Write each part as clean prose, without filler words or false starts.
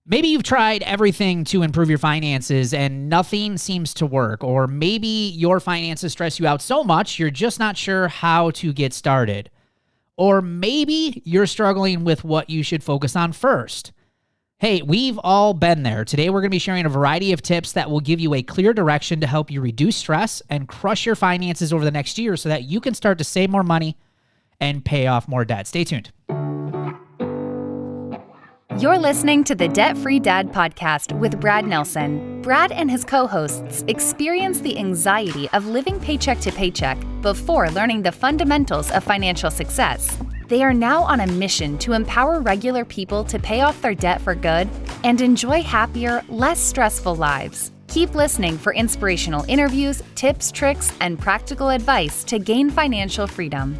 Maybe you've tried everything to improve your finances and nothing seems to work. Or maybe your finances stress you out so much you're just not sure how to get started. Or maybe you're struggling with what you should focus on first. Hey, we've all been there. Today we're going to be sharing a variety of tips that will give you a clear direction to help you reduce stress and crush your finances over the next year so that you can start to save more money and pay off more debt. Stay tuned. You're listening to the Debt Free Dad podcast with Brad Nelson. Brad and his co-hosts experience the anxiety of living paycheck to paycheck before learning the fundamentals of financial success. They are now on a mission to empower regular people to pay off their debt for good and enjoy happier, less stressful lives. Keep listening for inspirational interviews, tips, tricks, and practical advice to gain financial freedom.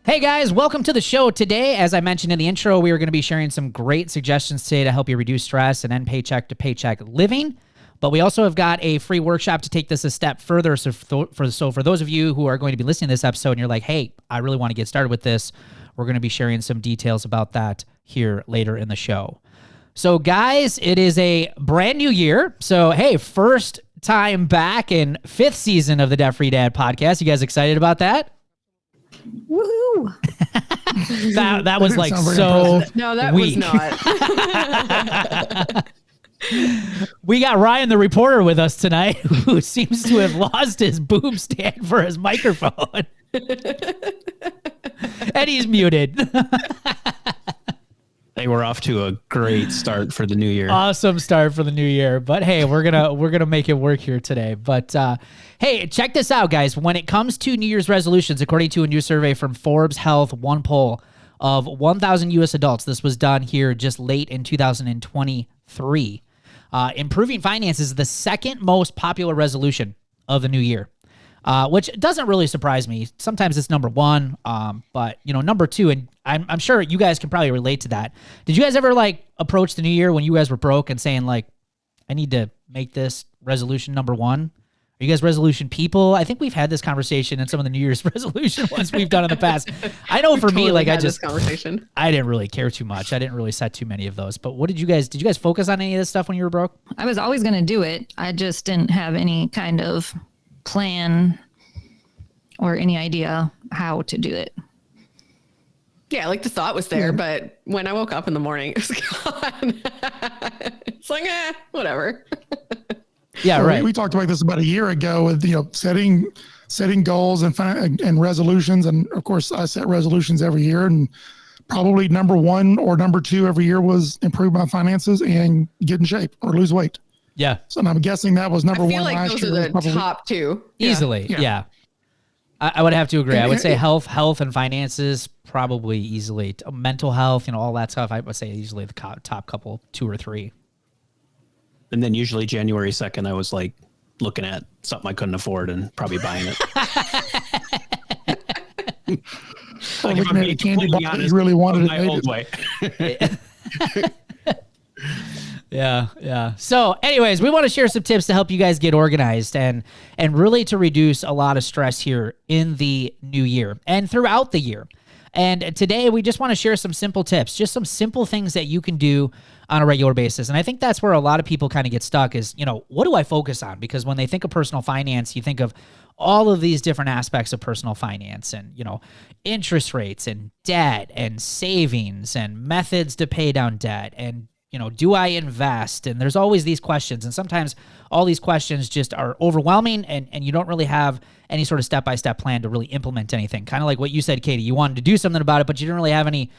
Hey guys, welcome to the show. Today, as I mentioned in the intro, we are going to be sharing some great suggestions today to help you reduce stress and end paycheck to paycheck living. But we also have got a free workshop to take this a step further. So for those of you who are going to be listening to this episode and you're like, hey, I really want to get started with this, we're going to be sharing some details about that here later in the show. So guys, it is a brand new year. So hey, first time back in 5th season of the Debt Free Dad podcast. You guys excited about that? Woohoo! that was like so impressive. No, that weak. Was not. We got Ryan, the reporter, with us tonight, who seems to have lost his boom stand for his microphone. And he's muted. Hey, we're off to a great start for the new year. Awesome start for the new year. But hey, we're gonna make it work here today. But hey, check this out, guys. When it comes to New Year's resolutions, according to a new survey from Forbes Health, one poll of 1,000 U.S. adults, this was done here just late in 2023. Improving finances is the second most popular resolution of the new year, which doesn't really surprise me. Sometimes it's number one, but number two, and I'm sure you guys can probably relate to that. Did you guys ever approach the new year when you guys were broke and saying I need to make this resolution number one? Are you guys resolution people? I think we've had this conversation in some of the New Year's resolution ones we've done in the past. I know for me, I didn't really care too much. I didn't really set too many of those. But what did you guys focus on any of this stuff when you were broke? I was always going to do it. I just didn't have any kind of plan or any idea how to do it. Yeah, the thought was there, but when I woke up in the morning, it was gone. It's whatever. Yeah, so right. We talked about this about a year ago with setting goals and resolutions, and of course I set resolutions every year, and probably number one or number two every year was improve my finances and get in shape or lose weight. Yeah. So I'm guessing that was number one last year. Those are the top two. Easily, yeah. I would have to agree. I would say health and finances probably easily. Mental health, all that stuff. I would say easily the top couple, 2 or 3. And then usually January 2nd, I was looking at something I couldn't afford and probably buying it. If I'm being completely honest, you really wanted my old way. Yeah. So anyways, we want to share some tips to help you guys get organized and really to reduce a lot of stress here in the new year and throughout the year. And today we just want to share some simple tips, just some simple things that you can do on a regular basis. And I think that's where a lot of people kind of get stuck is, what do I focus on? Because when they think of personal finance, you think of all of these different aspects of personal finance and, interest rates and debt and savings and methods to pay down debt and do I invest? And there's always these questions. And sometimes all these questions just are overwhelming and you don't really have any sort of step-by-step plan to really implement anything. Kind of like what you said, Katie, you wanted to do something about it, but you didn't really have any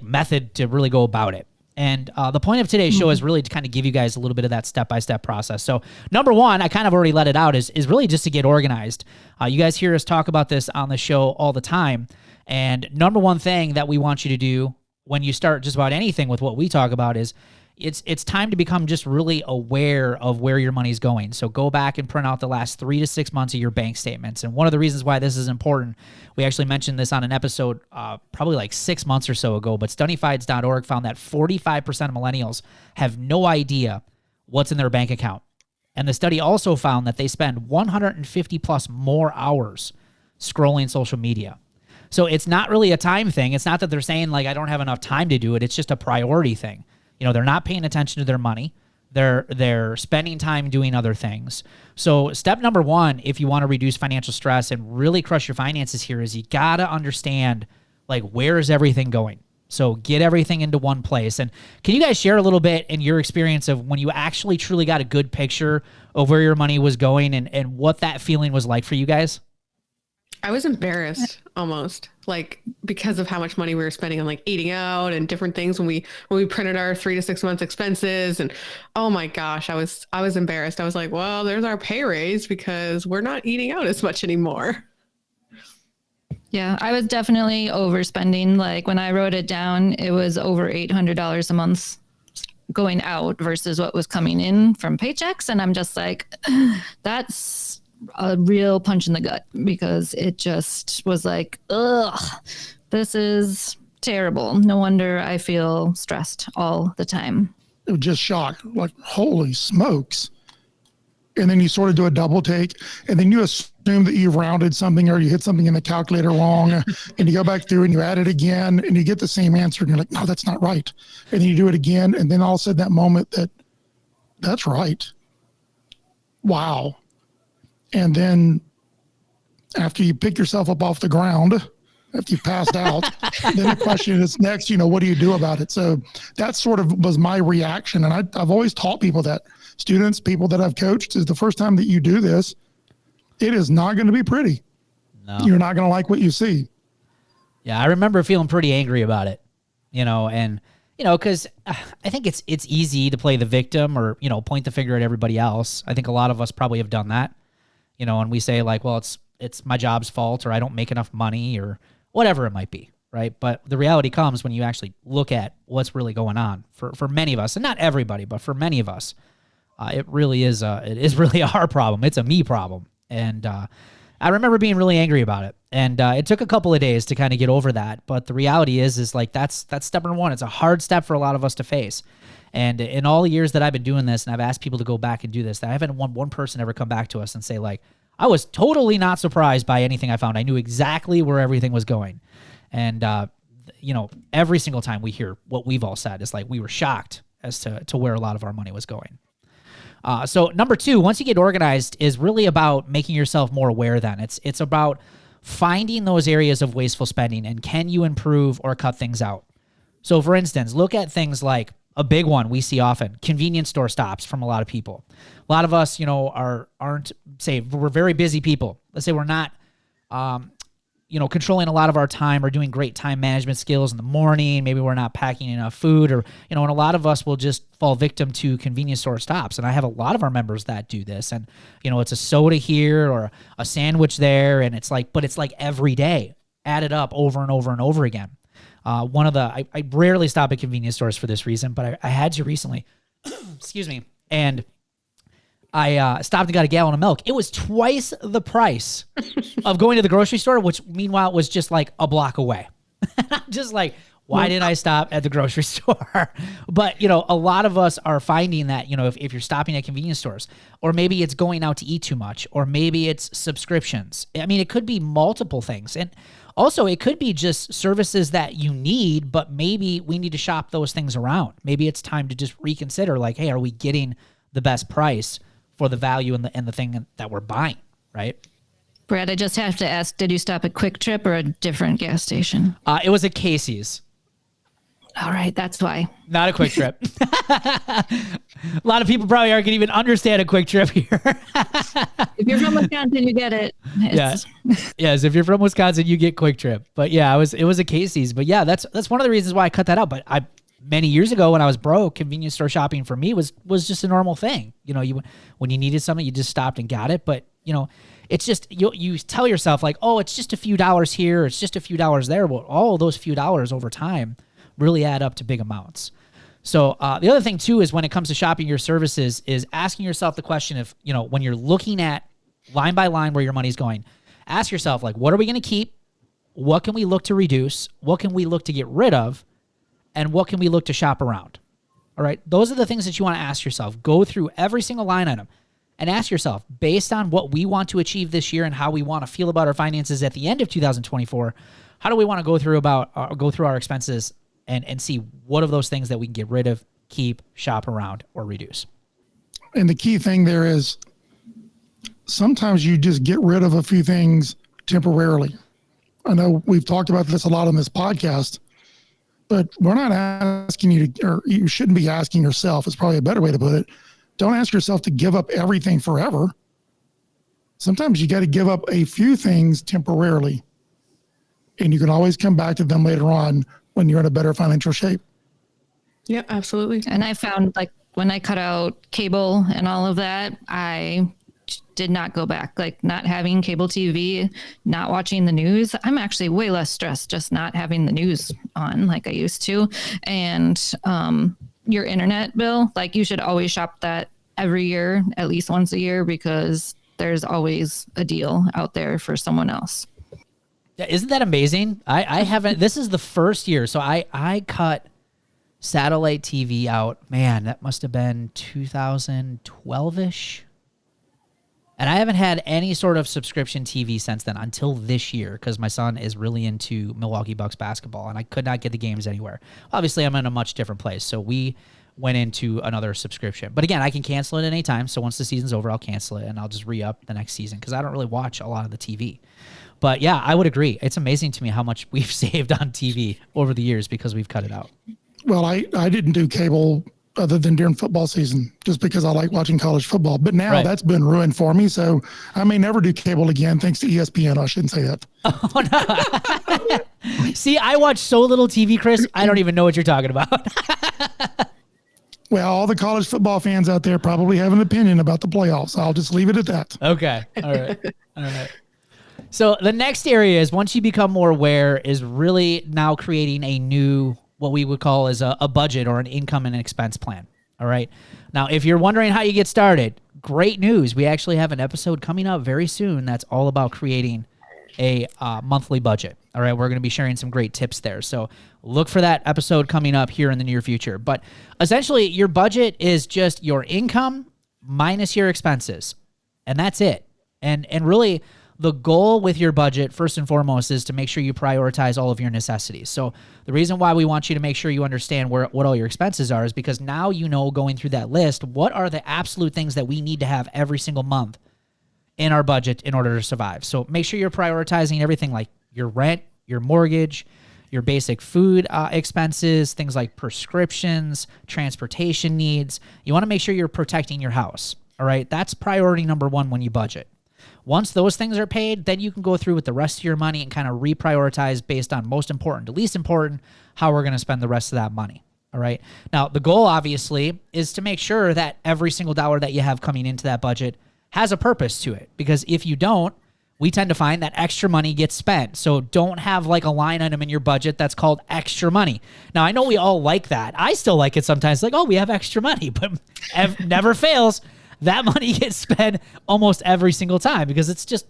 method to really go about it. And the point of today's show is really to kind of give you guys a little bit of that step-by-step process. So number one, I kind of already let it out, is really just to get organized. You guys hear us talk about this on the show all the time. And number one thing that we want you to do when you start just about anything with what we talk about is it's time to become just really aware of where your money's going. So go back and print out the last 3 to 6 months of your bank statements. And one of the reasons why this is important, we actually mentioned this on an episode probably 6 months or so ago, but studyfides.org found that 45% of millennials have no idea what's in their bank account. And the study also found that they spend 150 plus more hours scrolling social media. So it's not really a time thing. It's not that they're saying like, I don't have enough time to do it. It's just a priority thing. You know, they're not paying attention to their money. They're spending time doing other things. So step number one, if you want to reduce financial stress and really crush your finances here, is you got to understand like, where is everything going? So get everything into one place. And can you guys share a little bit in your experience of when you actually truly got a good picture of where your money was going and what that feeling was like for you guys? I was embarrassed almost, like, because of how much money we were spending on like eating out and different things when we printed our 3 to 6 months expenses. And oh my gosh, I was embarrassed. I was like, well, there's our pay raise because we're not eating out as much anymore. Yeah, I was definitely overspending. Like when I wrote it down, it was over $800 a month going out versus what was coming in from paychecks. And I'm just like, that's a real punch in the gut, because it just was like, ugh, this is terrible. No wonder I feel stressed all the time. It was just shocked, like, holy smokes. And then you sort of do a double take, and then you assume that you rounded something or you hit something in the calculator wrong, and you go back through and you add it again and you get the same answer and you're like, no, that's not right. And then you do it again. And then all of a sudden that moment that's right. Wow. And then after you pick yourself up off the ground, after you passed out, then the question is next, what do you do about it? So that sort of was my reaction. And I've always taught people that, students, people that I've coached, is the first time that you do this, it is not going to be pretty. No. You're not going to like what you see. Yeah, I remember feeling pretty angry about it, because I think it's easy to play the victim or, point the finger at everybody else. I think a lot of us probably have done that, and we say like, well, it's my job's fault, or I don't make enough money, or whatever it might be, right? But the reality comes when you actually look at what's really going on for many of us, and not everybody, but for many of us. It is really our problem. It's a me problem. And I remember being really angry about it. And it took a couple of days to kind of get over that. But the reality is like, that's step number one. It's a hard step for a lot of us to face. And in all the years that I've been doing this, and I've asked people to go back and do this, I haven't had one person ever come back to us and say like, I was totally not surprised by anything I found. I knew exactly where everything was going. And, every single time we hear what we've all said is like, we were shocked as to where a lot of our money was going. So number two, once you get organized, is really about making yourself more aware then. It's about finding those areas of wasteful spending and can you improve or cut things out. So for instance, look at things like a big one we see often, convenience store stops from a lot of people. A lot of us, aren't, say, we're very busy people. Let's say we're not, controlling a lot of our time or doing great time management skills in the morning. Maybe we're not packing enough food, or, and a lot of us will just fall victim to convenience store stops. And I have a lot of our members that do this, and, it's a soda here or a sandwich there. And it's like, but it's like every day added up over and over and over again. I rarely stop at convenience stores for this reason, but I had to recently, excuse me. And I stopped and got a gallon of milk. It was twice the price of going to the grocery store, which meanwhile was just like a block away. I'm just like, why didn't I stop at the grocery store? But, a lot of us are finding that, if you're stopping at convenience stores, or maybe it's going out to eat too much, or maybe it's subscriptions. I mean, it could be multiple things. And also it could be just services that you need, but maybe we need to shop those things around. Maybe it's time to just reconsider like, hey, are we getting the best price for the value and the thing that we're buying, right? Brad, I just have to ask, did you stop at Quick Trip or a different gas station? It was at Casey's. All right, that's why. Not a Quick Trip. A lot of people probably aren't going to even understand a Quick Trip here. If you're from Wisconsin, you get it. Yes, if you're from Wisconsin, you get Quick Trip. But yeah, it was a Casey's. But yeah, that's one of the reasons why I cut that out. But many years ago when I was broke, convenience store shopping for me was just a normal thing. When you needed something, you just stopped and got it. But, it's just, you tell yourself like, oh, it's just a few dollars here, it's just a few dollars there. Well, all of those few dollars over time really add up to big amounts. So the other thing too is when it comes to shopping your services is asking yourself the question of, when you're looking at line by line where your money's going, ask yourself like, what are we going to keep? What can we look to reduce? What can we look to get rid of? And what can we look to shop around? All right. Those are the things that you want to ask yourself. Go through every single line item and ask yourself, based on what we want to achieve this year and how we want to feel about our finances at the end of 2024, how do we want to go through our expenses and see what of those things that we can get rid of, keep, shop around, or reduce? And the key thing there is sometimes you just get rid of a few things temporarily. I know we've talked about this a lot on this podcast, but we're not asking you to, or you shouldn't be asking yourself, it's probably a better way to put it. Don't ask yourself to give up everything forever. Sometimes you got to give up a few things temporarily, and you can always come back to them later on when you're in a better financial shape. Yeah, absolutely. And I found like when I cut out cable and all of that, I did not go back. Like not having cable TV, not watching the news. I'm actually way less stressed just not having the news on like I used to. And your internet bill, like you should always shop that every year, at least once a year, because there's always a deal out there for someone else. Yeah, isn't that amazing? I haven't, this is the first year. So I cut satellite TV out. Man, that must have been 2012-ish. And I haven't had any sort of subscription TV since then until this year because my son is really into Milwaukee Bucks basketball and I could not get the games anywhere. Obviously, I'm in a much different place, so we went into another subscription. But again, I can cancel it at any time, so once the season's over, I'll cancel it and I'll just re-up the next season because I don't really watch a lot of the TV. But yeah, I would agree. It's amazing to me how much we've saved on TV over the years because we've cut it out. Well, I didn't do cable other than during football season, just because I like watching college football. But now that's been ruined for me. So I may never do cable again, thanks to ESPN. I shouldn't say that. Oh, no. See, I watch so little TV, Chris. I don't even know what you're talking about. Well, all the college football fans out there probably have an opinion about the playoffs. I'll just leave it at that. Okay. All right. All right. So the next area is once you become more aware is really now creating a new, what we would call as a budget or an income and expense plan. All right. Now, if you're wondering how you get started, great news. We actually have an episode coming up very soon that's all about creating a monthly budget. All right. We're going to be sharing some great tips there. So look for that episode coming up here in the near future. But essentially, your budget is just your income minus your expenses. And that's it. And really, the goal with your budget, first and foremost, is to make sure you prioritize all of your necessities. So the reason why we want you to make sure you understand what all your expenses are is because now you know, going through that list, what are the absolute things that we need to have every single month in our budget in order to survive. So make sure you're prioritizing everything like your rent, your mortgage, your basic food expenses, things like prescriptions, transportation needs. You want to make sure you're protecting your house. All right. That's priority number one when you budget. Once those things are paid, then you can go through with the rest of your money and kind of reprioritize based on most important to least important, how we're going to spend the rest of that money. All right. Now, the goal, obviously, is to make sure that every single dollar that you have coming into that budget has a purpose to it. Because if you don't, we tend to find that extra money gets spent. So don't have like a line item in your budget that's called extra money. Now, I know we all like that. I still like it sometimes, like, oh, we have extra money, but never fails. That money gets spent almost every single time because it's just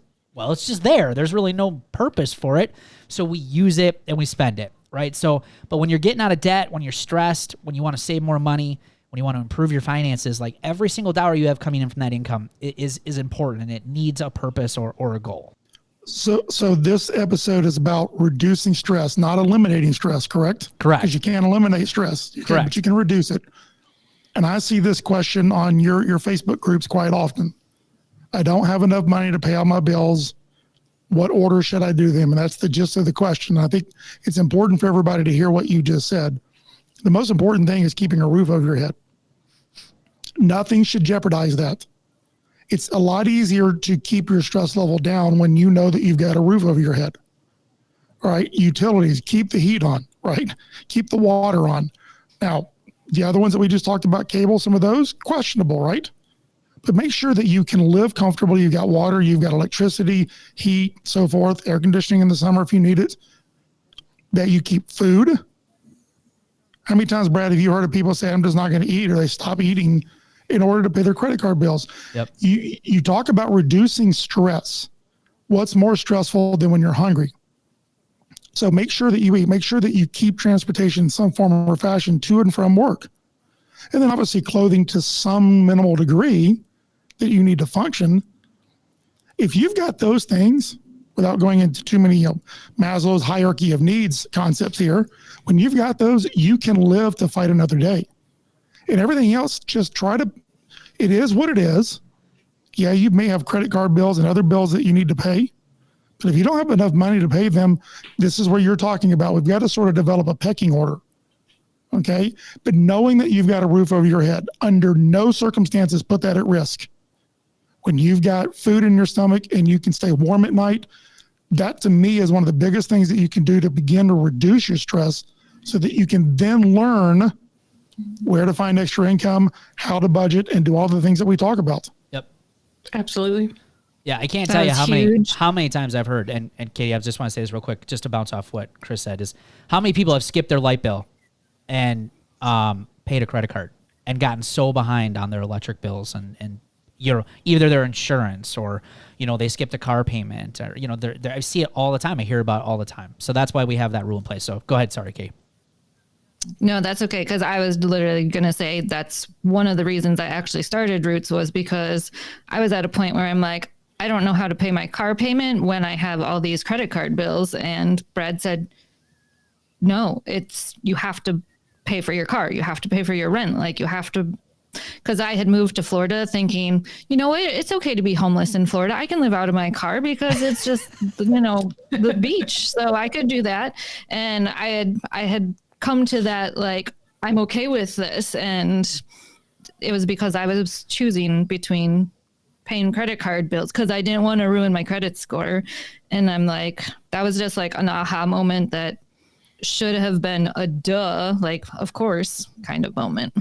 there. There's really no purpose for it. So we use it and we spend it, right? So, but when you're getting out of debt, when you're stressed, when you want to save more money, when you want to improve your finances, like every single dollar you have coming in from that income is important and it needs a purpose or a goal. So this episode is about reducing stress, not eliminating stress, correct? Correct. Because you can't eliminate stress, Correct. But you can reduce it. And I see this question on your Facebook groups quite often. I don't have enough money to pay all my bills. What order should I do them? And that's the gist of the question. I think it's important for everybody to hear what you just said. The most important thing is keeping a roof over your head. Nothing should jeopardize that. It's a lot easier to keep your stress level down when you know that you've got a roof over your head. All right, utilities, keep the heat on, right? Keep the water on. Now, the other ones that we just talked about, cable, some of those, questionable, right? But make sure that you can live comfortably. You've got water, you've got electricity, heat, so forth, air conditioning in the summer if you need it. That you keep food. How many times, Brad, have you heard of people say, I'm just not going to eat, or they stop eating in order to pay their credit card bills? Yep. You talk about reducing stress. What's more stressful than when you're hungry? So make sure that you eat, make sure that you keep transportation in some form or fashion to and from work. And then obviously clothing to some minimal degree that you need to function. If you've got those things, without going into too many Maslow's hierarchy of needs concepts here, when you've got those, you can live to fight another day. And everything else, just it is what it is. Yeah, you may have credit card bills and other bills that you need to pay. But if you don't have enough money to pay them, this is where you're talking about. We've got to sort of develop a pecking order. Okay. But knowing that you've got a roof over your head, under no circumstances put that at risk. When you've got food in your stomach and you can stay warm at night, that to me is one of the biggest things that you can do to begin to reduce your stress so that you can then learn where to find extra income, how to budget, and do all the things that we talk about. Yep. Absolutely. Yeah, I can't tell you how many times I've heard, and Katie, I just want to say this real quick, just to bounce off what Chris said, is how many people have skipped their light bill and paid a credit card and gotten so behind on their electric bills and either their insurance or, they skipped a car payment or, I see it all the time. I hear about it all the time. So that's why we have that rule in place. So go ahead. Sorry, Kate. No, that's okay. Because I was literally going to say that's one of the reasons I actually started Roots was because I was at a point where I'm like, I don't know how to pay my car payment when I have all these credit card bills. And Brad said, no, you have to pay for your car. You have to pay for your rent. Like you have to, because I had moved to Florida thinking, it's okay to be homeless in Florida. I can live out of my car because it's just, the beach. So I could do that. And I had come to that, like, I'm okay with this. And it was because I was choosing between paying credit card bills because I didn't want to ruin my credit score. And I'm like, that was just like an aha moment that should have been a duh, like, of course, kind of moment.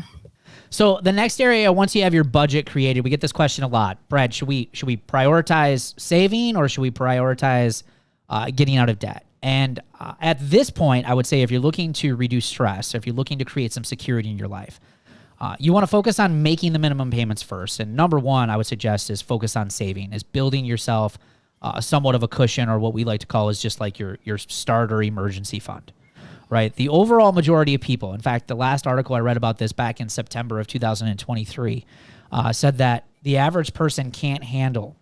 So the next area, once you have your budget created, we get this question a lot. Brad, should we prioritize saving or should we prioritize getting out of debt? And at this point, I would say if you're looking to reduce stress, if you're looking to create some security in your life, you want to focus on making the minimum payments first. And number one, I would suggest is focus on saving, is building yourself somewhat of a cushion, or what we like to call is just like your starter emergency fund, right? The overall majority of people, in fact, the last article I read about this back in September of 2023, said that the average person can't handle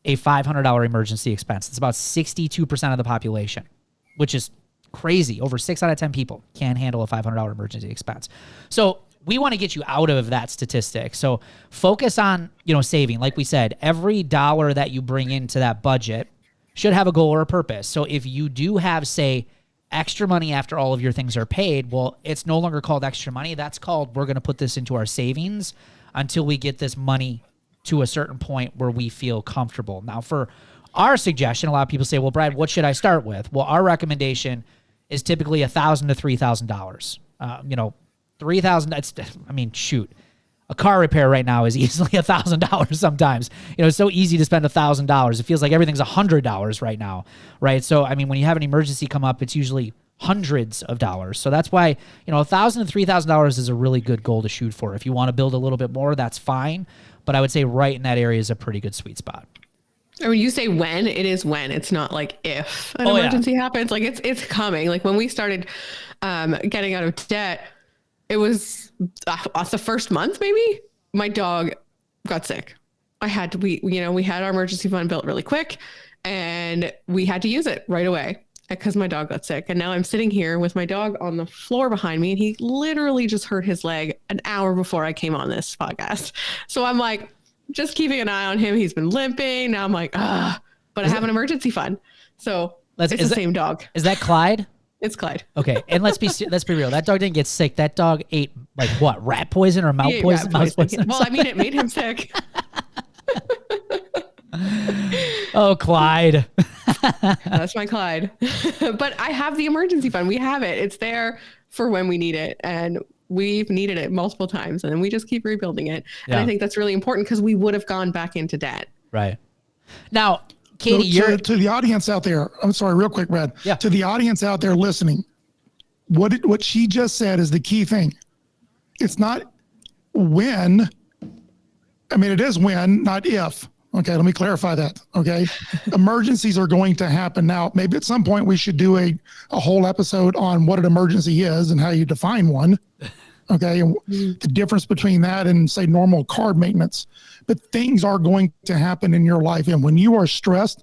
a $500 emergency expense. It's about 62% of the population, which is crazy. Over 6 out of 10 people can't handle a $500 emergency expense. So we want to get you out of that statistic. So focus on, saving. Like we said, every dollar that you bring into that budget should have a goal or a purpose. So if you do have, say, extra money after all of your things are paid, well, it's no longer called extra money. That's called, we're going to put this into our savings until we get this money to a certain point where we feel comfortable. Now, for our suggestion, a lot of people say, well, Brad, what should I start with? Well, our recommendation is typically $1,000 to $3,000. $3,000, shoot. A car repair right now is easily $1,000 sometimes. It's so easy to spend $1,000. It feels like everything's $100 right now, right? So, when you have an emergency come up, it's usually hundreds of dollars. So that's why, $1,000 to $3,000 is a really good goal to shoot for. If you want to build a little bit more, that's fine. But I would say right in that area is a pretty good sweet spot. And when you say when, it is when. It's not like if an emergency happens. Like it's coming. Like when we started getting out of debt, it was the first month maybe. My dog got sick. We had our emergency fund built really quick, and we had to use it right away because my dog got sick. And now I'm sitting here with my dog on the floor behind me, and he literally just hurt his leg an hour before I came on this podcast. So I'm like, just keeping an eye on him. He's been limping. Now I'm like, but I have an emergency fund. So it's the same dog. Is that Clyde? It's Clyde. Okay. And let's be real. That dog didn't get sick. That dog ate like what? Rat poison or mouse poison? Mouse poison? Well, it made him sick. Oh, Clyde. That's my Clyde. But I have the emergency fund. We have it. It's there for when we need it. And we've needed it multiple times, and we just keep rebuilding it. Yeah. And I think that's really important because we would have gone back into debt. Right. Now, Katie, to the audience out there, I'm sorry, real quick, Brad. Yeah. To the audience out there listening, what she just said is the key thing. It's not when. It is when, not if. Okay, let me clarify that. Okay. Emergencies are going to happen. Now, maybe at some point we should do a whole episode on what an emergency is and how you define one. Okay. And the difference between that and, say, normal car maintenance. But things are going to happen in your life. And when you are stressed,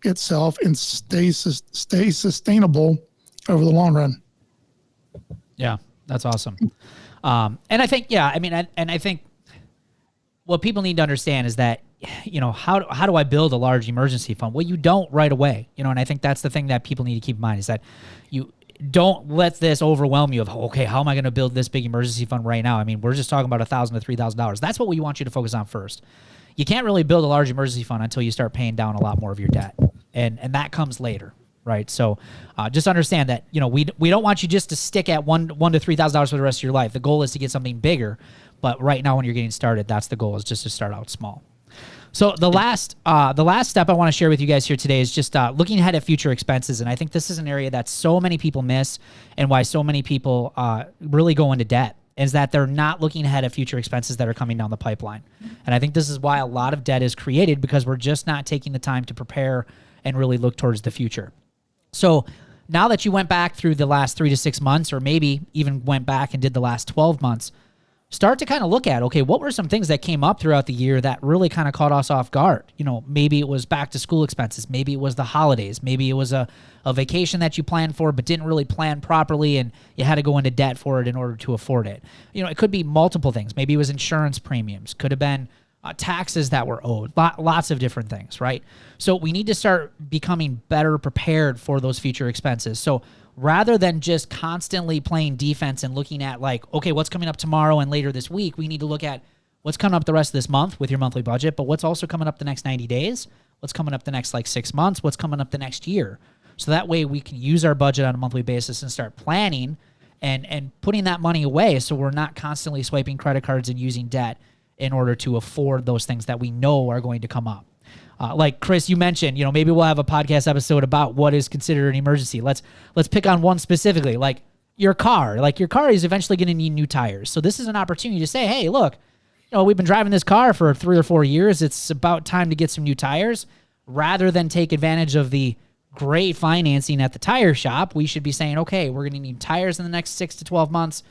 itself and stay sustainable over the long run. Yeah, that's awesome. And I think, yeah, I mean, and I think what people need to understand is that, how do I build a large emergency fund? Well, you don't right away, and I think that's the thing that people need to keep in mind is that you don't let this overwhelm you of, okay, how am I going to build this big emergency fund right now? I mean, we're just talking about $1,000 to $3,000. That's what we want you to focus on first. You can't really build a large emergency fund until you start paying down a lot more of your debt. And that comes later. Right. So just understand that, we don't want you just to stick at $1,000 to $3,000 for the rest of your life. The goal is to get something bigger. But right now, when you're getting started, that's the goal, is just to start out small. So the last step I want to share with you guys here today is just looking ahead at future expenses. And I think this is an area that so many people miss, and why so many people really go into debt, is that they're not looking ahead at future expenses that are coming down the pipeline. And I think this is why a lot of debt is created, because we're just not taking the time to prepare and really look towards the future. So now that you went back through the last 3 to 6 months, or maybe even went back and did the last 12 months, start to kind of look at, okay, what were some things that came up throughout the year that really kind of caught us off guard? Maybe it was back to school expenses. Maybe it was the holidays. Maybe it was a vacation that you planned for but didn't really plan properly, and you had to go into debt for it in order to afford it. It could be multiple things. Maybe it was insurance premiums. Could have been taxes that were owed. Lots of different things, right? So we need to start becoming better prepared for those future expenses. So rather than just constantly playing defense and looking at okay, what's coming up tomorrow and later this week, we need to look at what's coming up the rest of this month with your monthly budget, but what's also coming up the next 90 days, what's coming up the next 6 months, what's coming up the next year. So that way we can use our budget on a monthly basis and start planning and putting that money away, so we're not constantly swiping credit cards and using debt in order to afford those things that we know are going to come up. Like Chris, you mentioned, maybe we'll have a podcast episode about what is considered an emergency. Let's pick on one specifically, like your car. Like your car is eventually going to need new tires. So this is an opportunity to say, hey, look, we've been driving this car for 3 or 4 years. It's about time to get some new tires. Rather than take advantage of the great financing at the tire shop, we should be saying, okay, we're going to need tires in the next 6 to 12 months.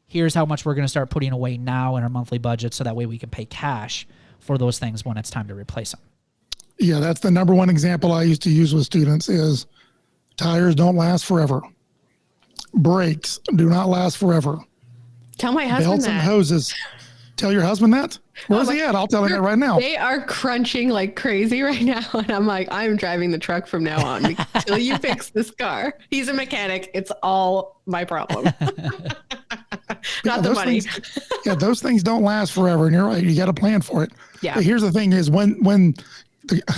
Here's how much we're going to start putting away now in our monthly budget, so that way we can pay cash for those things when it's time to replace them. Yeah, that's the number one example I used to use with students is tires don't last forever. Brakes do not last forever. Tell my husband Belts that. and hoses. Tell your husband that? Where's he at? I'll tell him that right now. They are crunching like crazy right now. And I'm like, I'm driving the truck from now on until you fix this car. He's a mechanic. It's all my problem. Not the money. Those things don't last forever. And you're right. You got to plan for it. Yeah. But here's the thing is when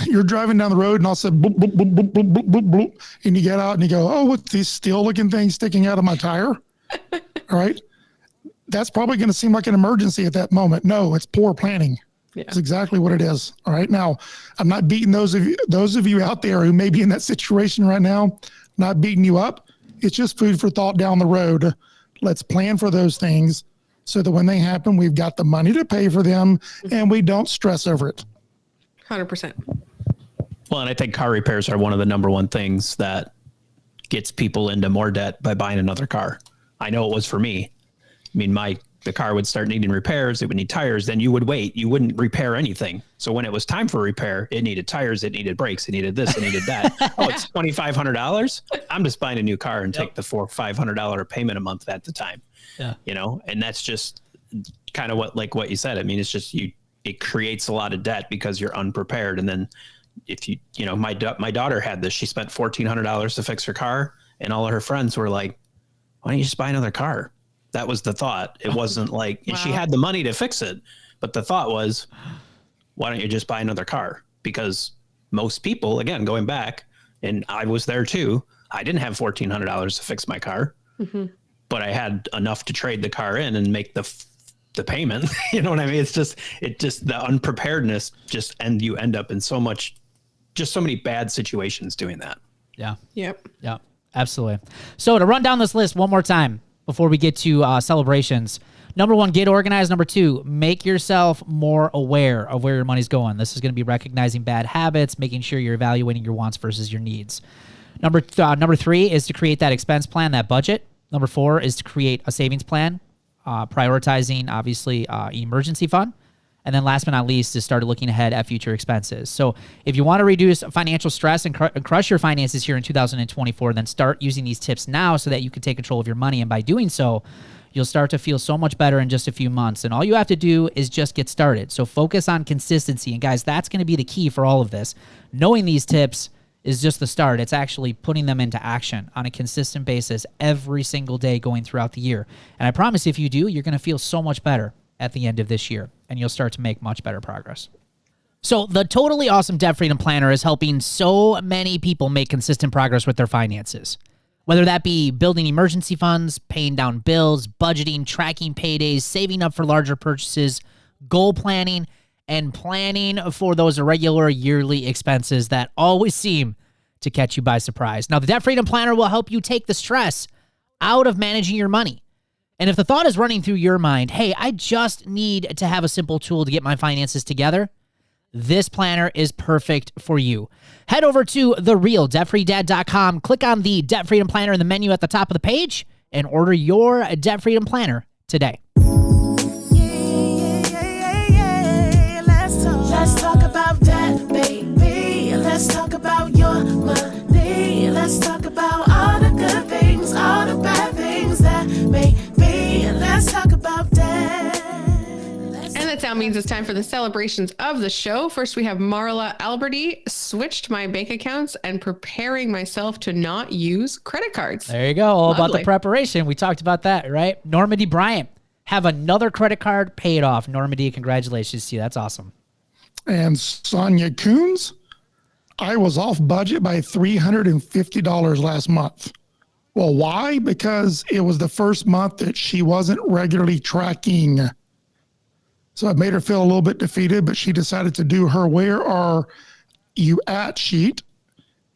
you're driving down the road and all of a sudden, boop, boop, boop, boop, boop, boop, boop, boop, and you get out and you go, oh, what's these steel looking things sticking out of my tire? All right. That's probably going to seem like an emergency at that moment. No, it's poor planning. Yeah. It's exactly what it is. All right. Now, I'm not beating those of you out there who may be in that situation right now, not beating you up. It's just food for thought down the road. Let's plan for those things so that when they happen, we've got the money to pay for them and we don't stress over it. 100%. Well, and I think car repairs are one of the number one things that gets people into more debt by buying another car. I know it was for me. I mean, the car would start needing repairs. It would need tires. Then you would wait. You wouldn't repair anything. So when it was time for repair, it needed tires. It needed brakes. It needed this. It needed that. Oh, it's $2,500. I'm just buying a new car and take the $500 payment a month at the time. Yeah. And that's just kind of what you said. I mean, it's just it creates a lot of debt because you're unprepared. And then if my daughter had this, she spent $1,400 to fix her car, and all of her friends were like, why don't you just buy another car? That was the thought. It wasn't like, and she had the money to fix it, but the thought was, why don't you just buy another car? Because most people, again, going back, and I was there too, I didn't have $1,400 to fix my car, but I had enough to trade the car in and make the payment. You know what I mean? It's just the unpreparedness and you end up in so many bad situations doing that. Yeah. Yep. Yeah, absolutely. So to run down this list one more time before we get to celebrations. Number 1, get organized. Number 2, make yourself more aware of where your money's going. This is going to be recognizing bad habits, making sure you're evaluating your wants versus your needs. Number 3 is to create that expense plan, that budget. Number 4 is to create a savings plan, prioritizing, obviously, emergency fund. And then last but not least is start looking ahead at future expenses. So if you want to reduce financial stress and crush your finances here in 2024, then start using these tips now so that you can take control of your money. And by doing so, you'll start to feel so much better in just a few months. And all you have to do is just get started. So focus on consistency. And guys, that's going to be the key for all of this. Knowing these tips is just the start. It's actually putting them into action on a consistent basis every single day going throughout the year. And I promise if you do, you're going to feel so much better at the end of this year, and you'll start to make much better progress. So the Totally Awesome Debt Freedom Planner is helping so many people make consistent progress with their finances. Whether that be building emergency funds, paying down bills, budgeting, tracking paydays, saving up for larger purchases, goal planning, and planning for those irregular yearly expenses that always seem to catch you by surprise. Now, the Debt Freedom Planner will help you take the stress out of managing your money. And if the thought is running through your mind, hey, I just need to have a simple tool to get my finances together, this planner is perfect for you. Head over to therealdebtfreedad.com, click on the Debt Freedom Planner in the menu at the top of the page, and order your Debt Freedom Planner today. Let's talk about debt, baby. Let's talk about your money. Let's talk about all the good things, all the bad things that may be. Let's talk about debt. And that sound means it's time for the celebrations of the show. First, we have Marla Alberti, switched my bank accounts and preparing myself to not use credit cards. There you go. All about the Lovely. preparation. We talked about that, right? Normandy Bryant, have another credit card, pay it off. Normandy, congratulations to you. That's awesome. And Sonia Coons, I was off budget by $350 last month. Well, why? Because it was the first month that she wasn't regularly tracking. So it made her feel a little bit defeated, but she decided to do her where are you at sheet.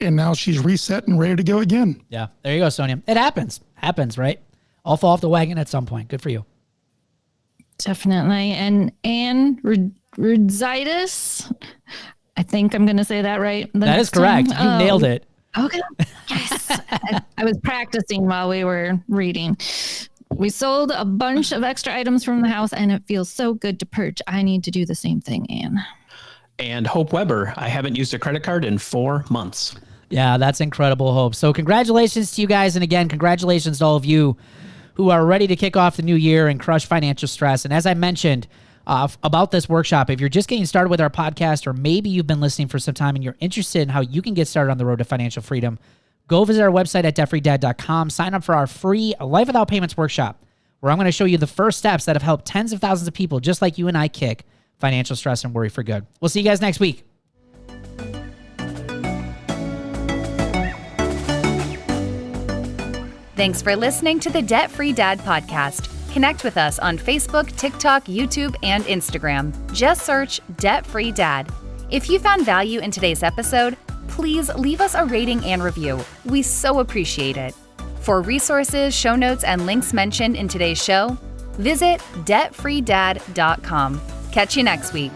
And now she's reset and ready to go again. Yeah, there you go, Sonia. It happens. Happens, right? I'll fall off the wagon at some point. Good for you. Definitely. And Anne Rudzitis, I think I'm going to say that right. That is correct. You nailed it. Okay. Yes. I was practicing while we were reading. We sold a bunch of extra items from the house, and it feels so good to purge. I need to do the same thing, Anne. And Hope Weber, I haven't used a credit card in 4 months. Yeah, that's incredible, Hope. So congratulations to you guys. And again, congratulations to all of you who are ready to kick off the new year and crush financial stress. And as I mentioned about this workshop, if you're just getting started with our podcast, or maybe you've been listening for some time and you're interested in how you can get started on the road to financial freedom, go visit our website at debtfreedad.com. Sign up for our free Life Without Payments workshop, where I'm going to show you the first steps that have helped tens of thousands of people just like you and I kick financial stress and worry for good. We'll see you guys next week. Thanks for listening to the Debt Free Dad podcast. Connect with us on Facebook, TikTok, YouTube, and Instagram. Just search Debt Free Dad. If you found value in today's episode, please leave us a rating and review. We so appreciate it. For resources, show notes, and links mentioned in today's show, visit debtfreedad.com. Catch you next week.